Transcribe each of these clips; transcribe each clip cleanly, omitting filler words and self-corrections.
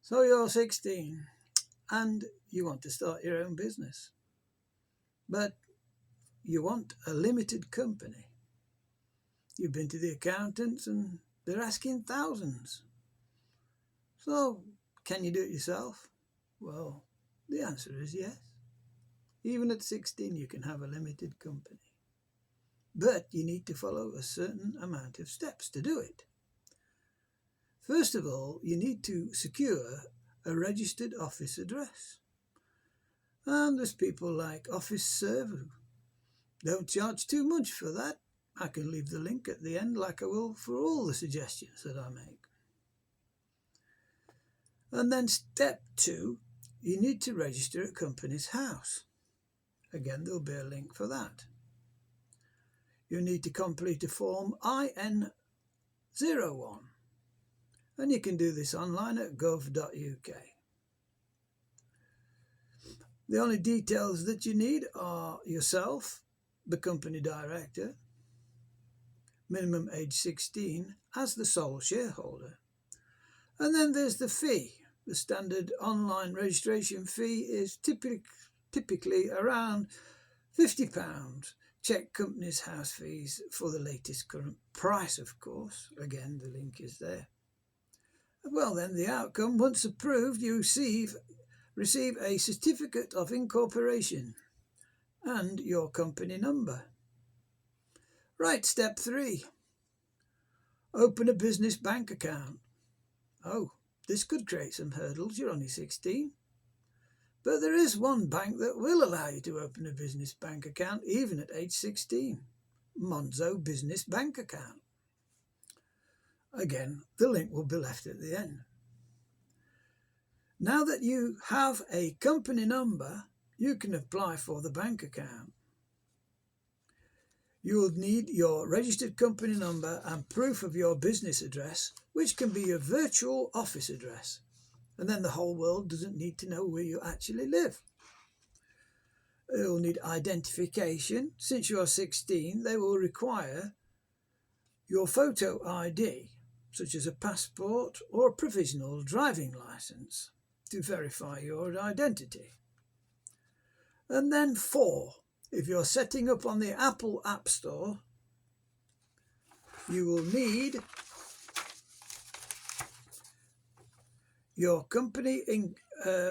So you're 16 and you want to start your own business, but you want a limited company. You've been to the accountants and they're asking thousands. So can you do it yourself? Well, the answer is yes. Even at 16 you can have a limited company. But you need to follow a certain amount of steps to do it. First of all, you need to secure a registered office address. And there's people like Office Serve. Don't charge too much for that. I can leave the link at the end like I will for all the suggestions that I make. And then step 2, you need to register at Companies House. Again, there'll be a link for that. You need to complete a form IN01. And you can do this online at gov.uk. The only details that you need are yourself, the company director, minimum age 16 as the sole shareholder. And then there's the fee. The standard online registration fee is typically around £50. Check Companies House fees for the latest current price, of course. Again, the link is there. Well, then the outcome, once approved, you receive a certificate of incorporation and your company number. Right, step 3. Open a business bank account. Oh, this could create some hurdles. You're only 16. But there is one bank that will allow you to open a business bank account even at age 16. Monzo Business Bank Account. Again, the link will be left at the end. Now that you have a company number, you can apply for the bank account. You will need your registered company number and proof of your business address, which can be your virtual office address. And then the whole world doesn't need to know where you actually live. You'll need identification. Since you are 16, they will require your photo ID, such as a passport or a provisional driving licence, to verify your identity. And then 4, if you're setting up on the Apple App Store, you will need your company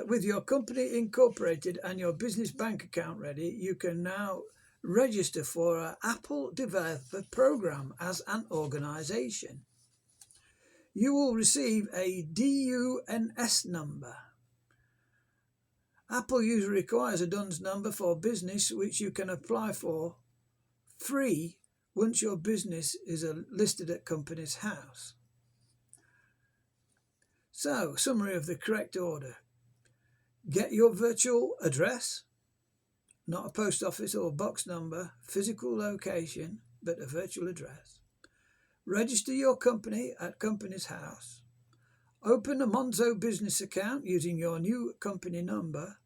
with your company incorporated and your business bank account ready. You can now register for an Apple Developer Program as an organisation. You will receive a DUNS number. Apple usually requires a DUNS number for business, which you can apply for free once your business is listed at Companies House. So, summary of the correct order. Get your virtual address, not a post office or box number, physical location, but a virtual address. Register your company at Companies House. Open a Monzo business account using your new company number.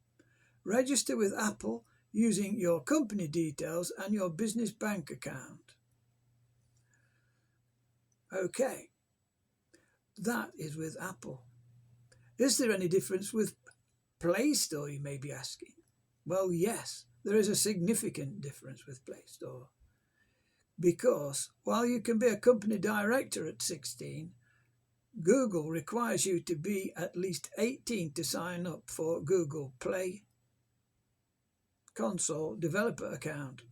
Register with Apple using your company details and your business bank account. Okay, that is with Apple. Is there any difference with Playstore, you may be asking? Well, yes, there is a significant difference with Playstore. Because while you can be a company director at 16, Google requires you to be at least 18 to sign up for Google Play Console developer account,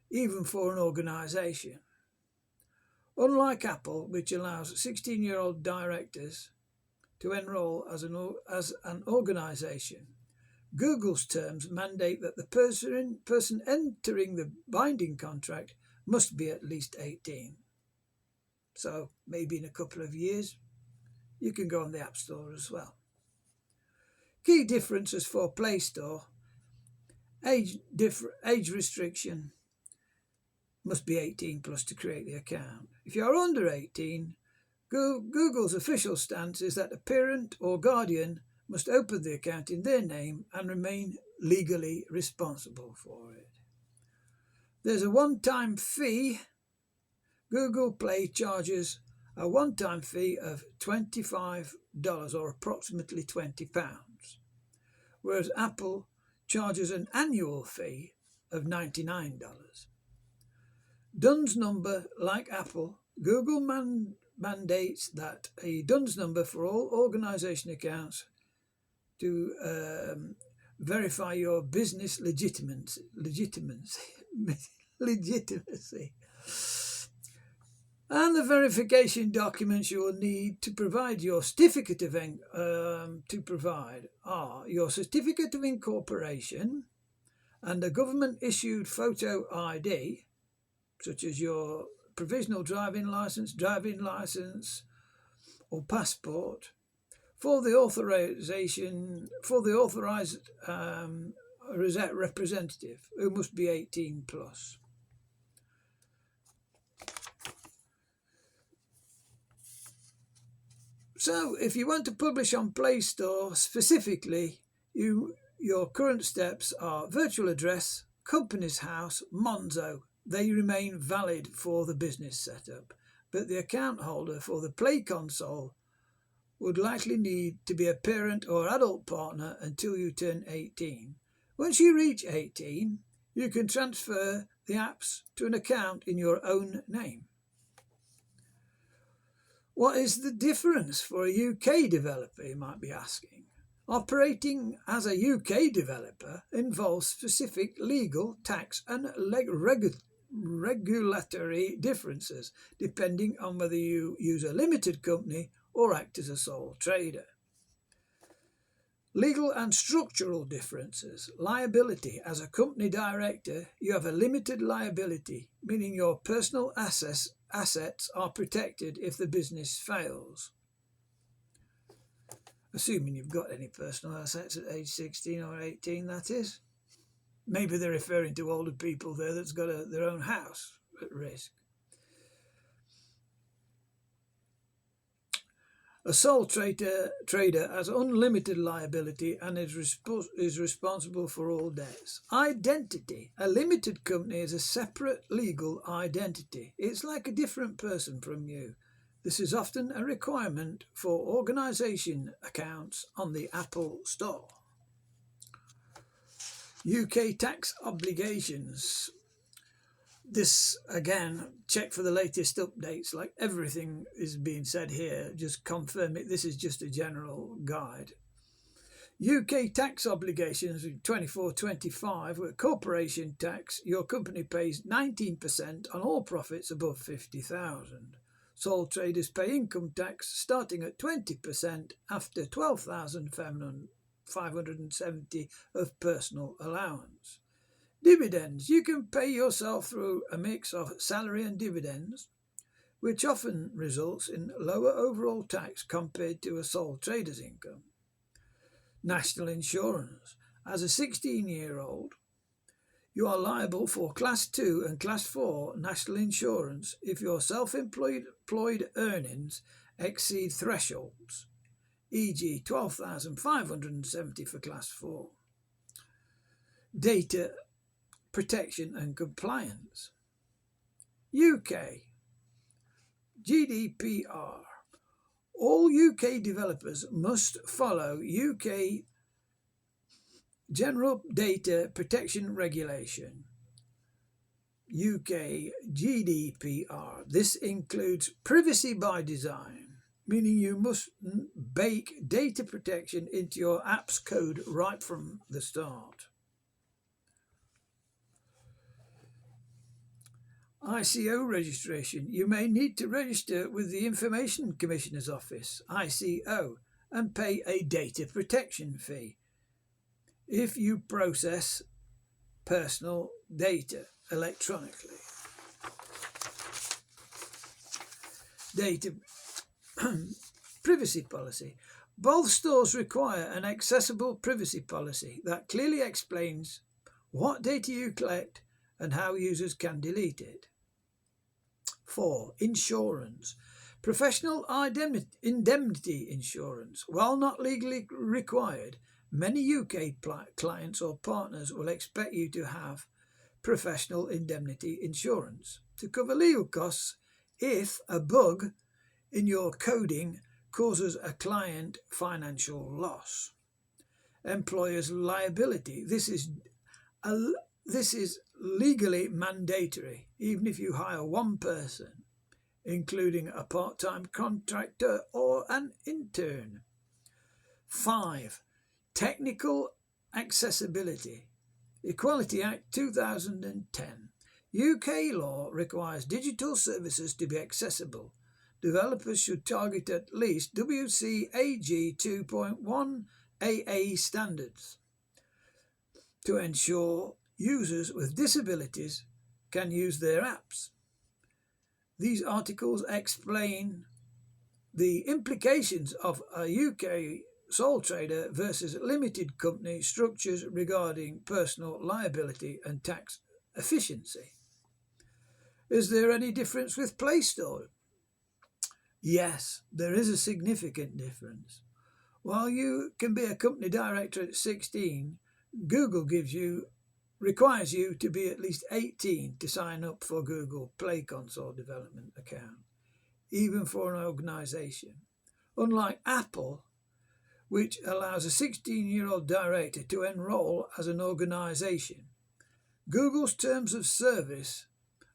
even for an organisation. Unlike Apple, which allows 16-year-old directors to enroll as an organisation, Google's terms mandate that the person entering the binding contract must be at least 18. So maybe in a couple of years, you can go on the App Store as well. Key differences for Playstore: age restriction, must be 18 plus to create the account. If you're under 18, Google's official stance is that a parent or guardian must open the account in their name and remain legally responsible for it. There's a one-time fee. Google Play charges a one-time fee of $25 or approximately £20, whereas Apple charges an annual fee of $99. DUNS number, like Apple, Google mandates that a DUNS number for all organization accounts to verify your business legitimacy. And the verification documents you will need to provide your certificate of your certificate of incorporation and a government-issued photo ID, such as your provisional driving license, or passport, for the authorized representative, who must be 18 plus. So if you want to publish on Playstore specifically, your current steps are virtual address, company's house, Monzo. They remain valid for the business setup, but the account holder for the Play console would likely need to be a parent or adult partner until you turn 18. Once you reach 18, you can transfer the apps to an account in your own name. What is the difference for a UK developer, you might be asking? Operating as a UK developer involves specific legal, tax and regulatory differences depending on whether you use a limited company or act as a sole trader. Legal and structural differences. Liability. As a company director, you have a limited liability, meaning your personal assets are protected if the business fails. Assuming you've got any personal assets at age 16 or 18, that is. Maybe they're referring to older people there that's got their own house at risk. A sole trader has unlimited liability and is responsible for all debts. Identity. A limited company is a separate legal identity. It's like a different person from you. This is often a requirement for organisation accounts on the Apple Store. UK tax obligations. This, again, check for the latest updates. Like everything is being said here, just confirm it. This is just a general guide. UK tax obligations in 24-25, with corporation tax, your company pays 19% on all profits above 50,000. Sole traders pay income tax starting at 20% after 12,570 of personal allowance. Dividends. You can pay yourself through a mix of salary and dividends, which often results in lower overall tax compared to a sole trader's income. National insurance. As a 16-year-old, you are liable for Class 2 and Class 4 national insurance if your self-employed earnings exceed thresholds, e.g. 12,570 for Class 4. Data protection and compliance. UK GDPR. All UK developers must follow UK General Data Protection Regulation, UK GDPR. This includes privacy by design, meaning you must bake data protection into your app's code right from the start. ICO registration. You may need to register with the Information Commissioner's Office, ICO, and pay a data protection fee if you process personal data electronically. Data privacy policy. Both stores require an accessible privacy policy that clearly explains what data you collect and how users can delete it. 4. Insurance. Professional indemnity insurance. While not legally required, many UK clients or partners will expect you to have professional indemnity insurance to cover legal costs if a bug in your coding causes a client financial loss. Employer's liability. This is legally mandatory, even if you hire one person, including a part-time contractor or an intern. 5. Technical accessibility. Equality Act 2010. UK law requires digital services to be accessible. Developers should target at least WCAG 2.1 AA standards to ensure users with disabilities can use their apps. These articles explain the implications of a UK sole trader versus limited company structures regarding personal liability and tax efficiency. Is there any difference with Playstore? Yes, there is a significant difference. While you can be a company director at 16, Google requires you to be at least 18 to sign up for Google Play Console development account, even for an organization. Unlike Apple, which allows a 16-year-old director to enroll as an organization. Google's terms of service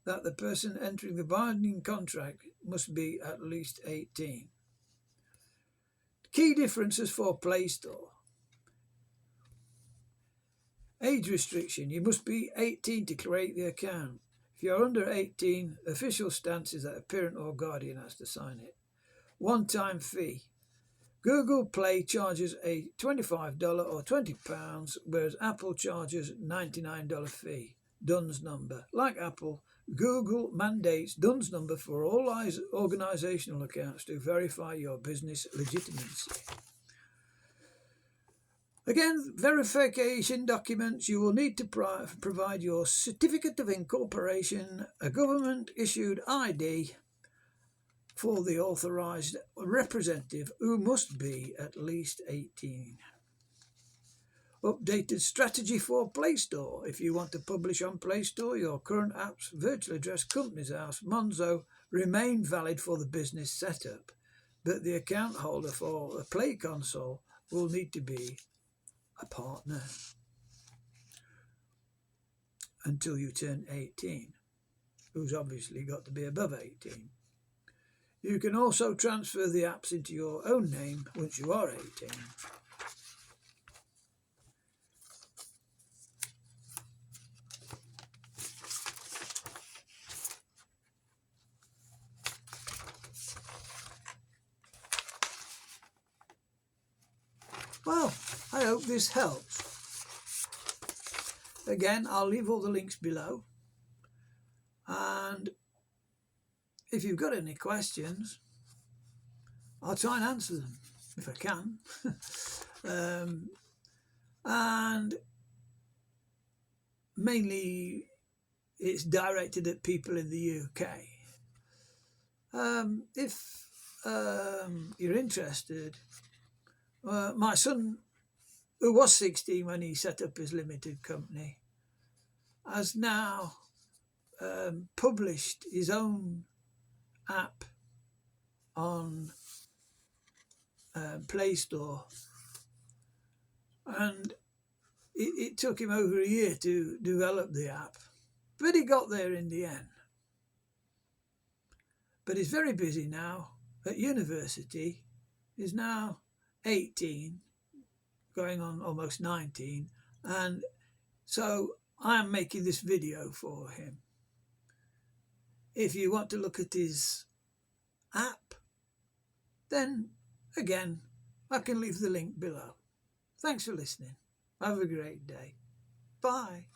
that the person entering the binding contract must be at least 18. Key differences for Playstore. Age restriction. You must be 18 to create the account. If you're under 18, official stance is that a parent or guardian has to sign it. One-time fee. Google Play charges a $25 or £20, whereas Apple charges $99 fee. DUNS number. Like Apple, Google mandates DUNS number for all organizational accounts to verify your business legitimacy. Again, verification documents. You will need to provide your certificate of incorporation, a government-issued ID for the authorised representative, who must be at least 18. Updated strategy for Playstore. If you want to publish on Playstore, your current app's virtual address company's house, Monzo, remain valid for the business setup, but the account holder for a Play console will need to be a partner until you turn 18, who's obviously got to be above 18. You can also transfer the apps into your own name once you are 18. Well, I hope this helps. Again, I'll leave all the links below. And if you've got any questions, I'll try and answer them if I can. And mainly it's directed at people in the UK. If you're interested, my son, who was 16 when he set up his limited company, has now published his own app on Playstore, and it took him over a year to develop the app, but he got there in the end. But he's very busy now at university. He's now 18, going on almost 19, and so I'm making this video for him. If you want to look at his app, then again, I can leave the link below. Thanks for listening. Have a great day. Bye.